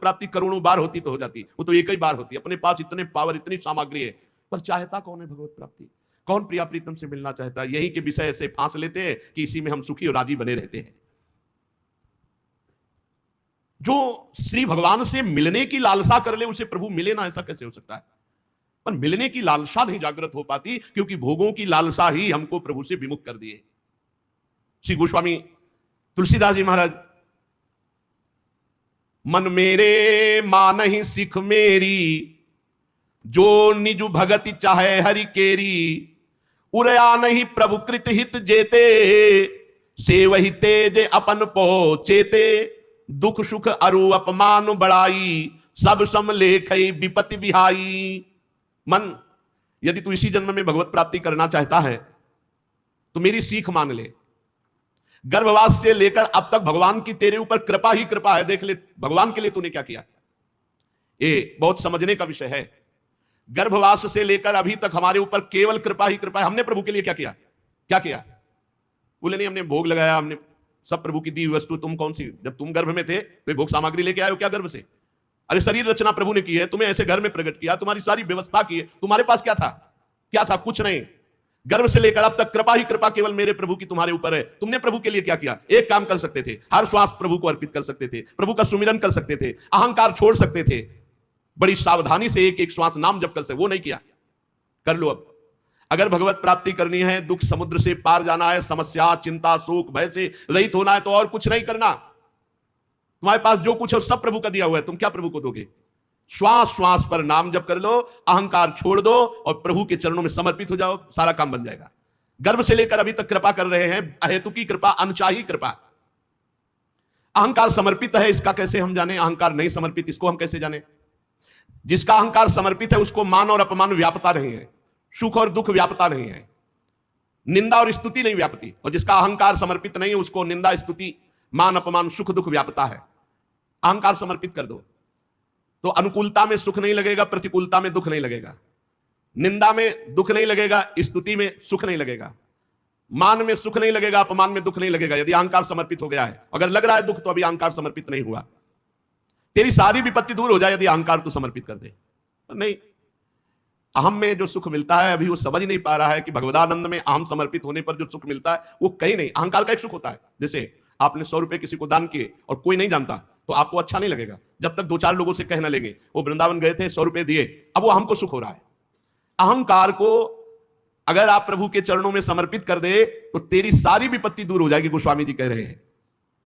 प्राप्ति करोड़ों बार होती तो हो जाती, वो तो एक ही बार होती। अपने पास इतने पावर, इतनी सामग्री है, पर चाहता कौन है भगवत प्राप्ति? कौन प्रिया प्रीतम से मिलना चाहता है? यही के विषय ऐसे फांस लेते हैं कि इसी में हम सुखी और राजी बने रहते हैं। जो श्री भगवान से मिलने की लालसा कर ले उसे प्रभु मिले ना, ऐसा कैसे हो सकता है? पर मिलने की लालसा नहीं जागृत हो पाती, क्योंकि भोगों की लालसा ही हमको प्रभु से विमुख कर दिए। श्री गोस्वामी तुलसीदास जी महाराज, मन मेरे मानहि सिख मेरी, जो निज भगति चाहे हरि केरी, उरया नहीं प्रभु कृत हित जेते, से वही तेज अपन पहुंचेते, दुख सुख अरु अपमान बढ़ाई, सब सम लेखई विपत्ति बिहाई। मन, यदि तू इसी जन्म में भगवत प्राप्ति करना चाहता है तो मेरी सीख मान ले। गर्भवास से लेकर अब तक भगवान की तेरे ऊपर कृपा ही कृपा है। देख ले भगवान के लिए तूने क्या किया, ये बहुत समझने का विषय है। गर्भवास से लेकर अभी तक हमारे ऊपर केवल कृपा ही कृपा है। हमने प्रभु के लिए क्या किया? क्या किया? बोले नहीं, हमने भोग लगाया, हमने सब प्रभु की दी वस्तु। तुम कौन सी, जब तुम गर्भ में थे तो भोग सामग्री लेके आए हो क्या गर्भ से? अरे शरीर रचना प्रभु ने की है, तुम्हें ऐसे घर में प्रकट किया, तुम्हारी सारी व्यवस्था की है, तुम्हारे पास क्या था? क्या था? कुछ नहीं। गर्भ से लेकर अब तक कृपा ही कृपा केवल मेरे प्रभु की तुम्हारे ऊपर है। तुमने प्रभु के लिए क्या किया? एक काम कर सकते थे, हर श्वास प्रभु को अर्पित कर सकते थे, प्रभु का सुमिरन कर सकते थे, अहंकार छोड़ सकते थे, बड़ी सावधानी से एक एक श्वास नाम जप कर सकते, वो नहीं किया। कर लो। अब अगर भगवत प्राप्ति करनी है, दुख समुद्र से पार जाना है, समस्या चिंता शोक भय से रहित होना है, तो और कुछ नहीं करना। तुम्हारे पास जो कुछ है सब प्रभु का दिया हुआ है, तुम क्या प्रभु को दोगे? श्वास श्वास पर नाम जप कर लो, अहंकार छोड़ दो और प्रभु के चरणों में समर्पित हो जाओ, सारा काम बन जाएगा। गर्भ से लेकर अभी तक कृपा कर रहे हैं, अहेतुकी कृपा, अनचाही कृपा। अहंकार समर्पित है, इसका कैसे हम जाने? अहंकार नहीं समर्पित, इसको हम कैसे जाने? जिसका अहंकार समर्पित है उसको मान और अपमान व्यापता नहीं है, सुख और दुख व्यापता नहीं है, निंदा और स्तुति नहीं व्यापती। और जिसका अहंकार समर्पित नहीं है उसको निंदा स्तुति मान अपमान सुख दुख व्यापता है। अहंकार समर्पित कर दो तो अनुकूलता में सुख नहीं लगेगा, प्रतिकूलता में दुख नहीं लगेगा, निंदा में दुख नहीं लगेगा, स्तुति में सुख नहीं लगेगा, मान में सुख नहीं लगेगा, अपमान में दुख नहीं लगेगा। यदि अहंकार समर्पित हो गया है, अगर लग रहा है दुख तो अभी अहंकार समर्पित नहीं हुआ। तेरी सारी विपत्ति दूर हो जाए यदि अहंकार तू समर्पित कर दे। नहीं, अहम में जो सुख मिलता है अभी वो समझ नहीं पा रहा है कि भगवदानंद में अहम समर्पित होने पर जो सुख मिलता है वो कहीं नहीं। अहंकार का एक सुख होता है, जैसे आपने 100 रुपए किसी को दान किए और कोई नहीं जानता तो आपको अच्छा नहीं लगेगा, जब तक 2-4 लोगों से कहना लेंगे वो वृंदावन गए थे 100 रुपए दिए, अब वो हमको सुख हो रहा है। अहंकार को अगर आप प्रभु के चरणों में समर्पित कर दे तो तेरी सारी विपत्ति दूर हो जाएगी। गोस्वामी जी कह रहे हैं